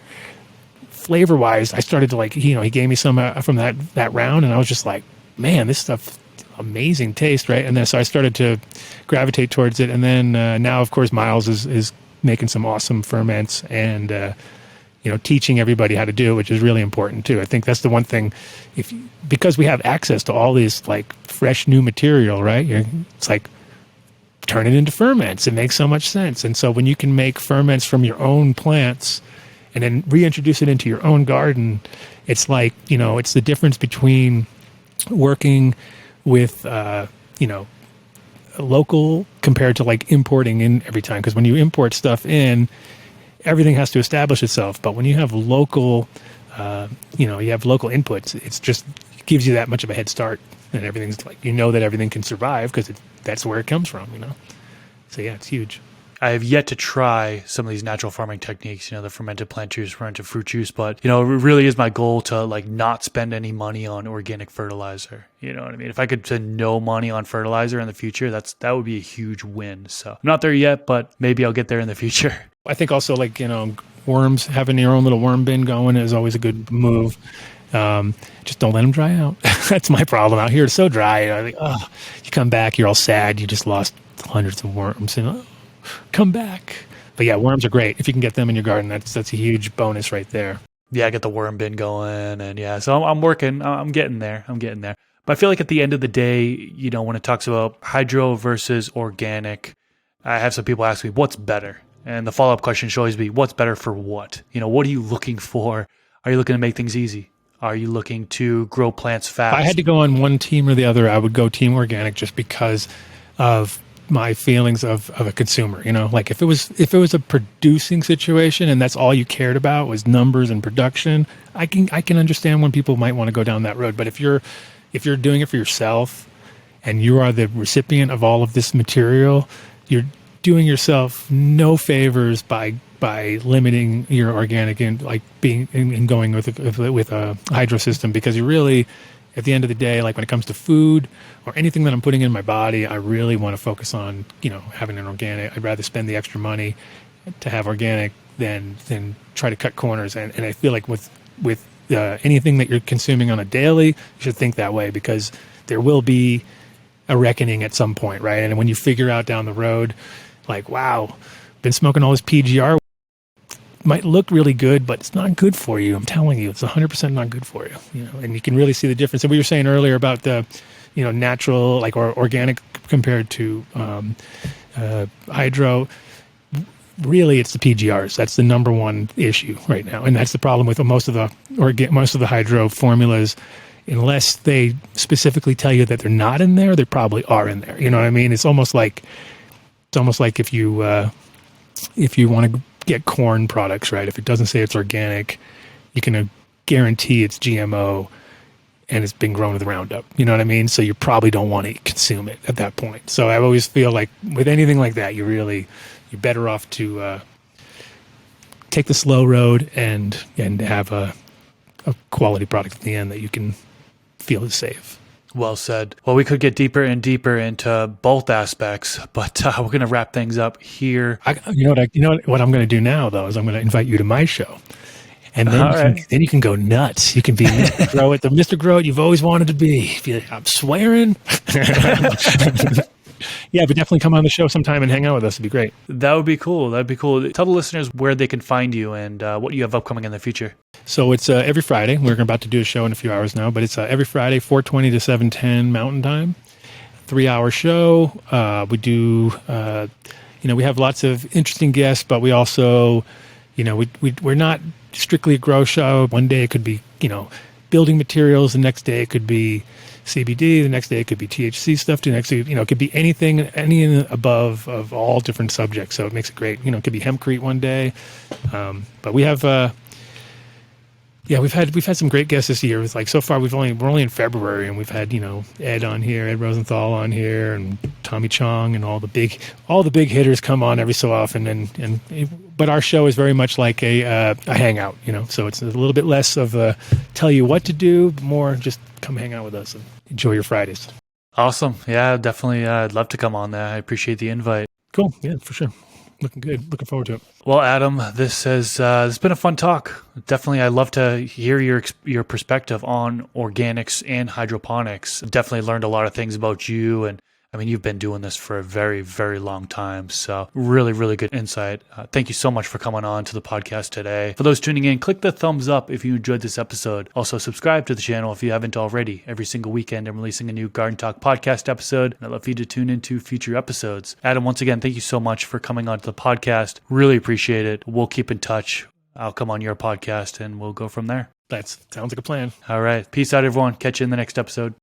flavor wise, I started to like, he gave me some from that round, and I was just like, man, this stuff, amazing taste, right? And then so I started to gravitate towards it. And then now, of course, Miles is making some awesome ferments and, teaching everybody how to do it, which is really important too. I think that's the one thing, because we have access to all this like fresh new material, right? It's like, turn it into ferments. It makes so much sense. And so when you can make ferments from your own plants and then reintroduce it into your own garden, it's like, it's the difference between working with, local compared to like importing in every time. Because when you import stuff in, everything has to establish itself. But when you have local, you have local inputs, it's just it gives you that much of a head start. And everything's like, that everything can survive because that's where it comes from, So yeah, it's huge. I have yet to try some of these natural farming techniques, the fermented plant juice, fermented fruit juice, but, it really is my goal to like not spend any money on organic fertilizer. You know what I mean? If I could spend no money on fertilizer in the future, that would be a huge win. So I'm not there yet, but maybe I'll get there in the future. I think also like, worms, having your own little worm bin going is always a good move. Just don't let them dry out. That's my problem out here. It's so dry. You come back, you're all sad. You just lost hundreds of worms and come back. But yeah, worms are great. If you can get them in your garden, that's a huge bonus right there. Yeah, I get the worm bin going, and yeah, so I'm working. I'm getting there. But I feel like at the end of the day, when it talks about hydro versus organic, I have some people ask me, what's better? And the follow-up question should always be, what's better for what? What are you looking for? Are you looking to make things easy? Are you looking to grow plants fast? If I had to go on one team or the other, I would go team organic just because of my feelings of a consumer. Like if it was a producing situation and that's all you cared about was numbers and production, I can understand when people might want to go down that road. But if you're doing it for yourself and you are the recipient of all of this material, you're doing yourself no favors by limiting your organic and like being and going with a hydro system, because you really, at the end of the day, like when it comes to food or anything that I'm putting in my body, I really want to focus on having an organic. I'd rather spend the extra money to have organic than try to cut corners. And I feel like with anything that you're consuming on a daily, you should think that way, because there will be a reckoning at some point, right? And when you figure out down the road, like, wow, been smoking all this PGR, might look really good, but it's not good for you. I'm telling you, it's 100% not good for you. And you can really see the difference. And we were saying earlier about the, natural, like, or organic compared to hydro. Really, it's the PGRs. That's the number one issue right now, and that's the problem with most of the hydro formulas. Unless they specifically tell you that they're not in there, they probably are in there. You know what I mean? It's almost like if you want to get corn products, right? If it doesn't say it's organic, you can guarantee it's GMO and it's been grown with Roundup. You know what I mean? So you probably don't want to consume it at that point. So I always feel like with anything like that, you're better off to take the slow road and have a quality product at the end that you can feel is safe. Well said. Well, we could get deeper and deeper into both aspects, but we're going to wrap things up here. What I'm going to do now, though, is I'm going to invite you to my show, and then you can go nuts. You can be Mr. Grow It, the Mr. Grow It you've always wanted to be. I'm swearing. Yeah, but definitely come on the show sometime and hang out with us. It'd be great. That would be cool. Tell the listeners where they can find you and what you have upcoming in the future. So it's every Friday. We're about to do a show in a few hours now, but it's every Friday, 4:20 to 7:10 Mountain Time. 3-hour show. We do, we have lots of interesting guests, but we also, we're not strictly a grow show. One day it could be, building materials. The next day it could be CBD. The next day it could be THC stuff. The next day, it could be anything, any above of all different subjects. So it makes it great. It could be hempcrete one day. But we have, we've had some great guests this year. It's like so far we're only in February, and we've had Ed on here, Ed Rosenthal on here, and Tommy Chong, and all the big hitters come on every so often. But our show is very much like a hangout, So it's a little bit less of a tell you what to do, more just come hang out with us and enjoy your Fridays. Awesome. Yeah, definitely. I'd love to come on there. I appreciate the invite. Cool. Yeah, for sure. Looking good. Looking forward to it. Well, Adam, this has been a fun talk. Definitely, I'd love to hear your perspective on organics and hydroponics. Definitely learned a lot of things about you, and I mean, you've been doing this for a very, very long time. So really, really good insight. Thank you so much for coming on to the podcast today. For those tuning in, click the thumbs up if you enjoyed this episode. Also, subscribe to the channel if you haven't already. Every single weekend, I'm releasing a new Garden Talk podcast episode, and I'd love for you to tune into future episodes. Adam, once again, thank you so much for coming onto the podcast. Really appreciate it. We'll keep in touch. I'll come on your podcast, and we'll go from there. That sounds like a plan. All right. Peace out, everyone. Catch you in the next episode.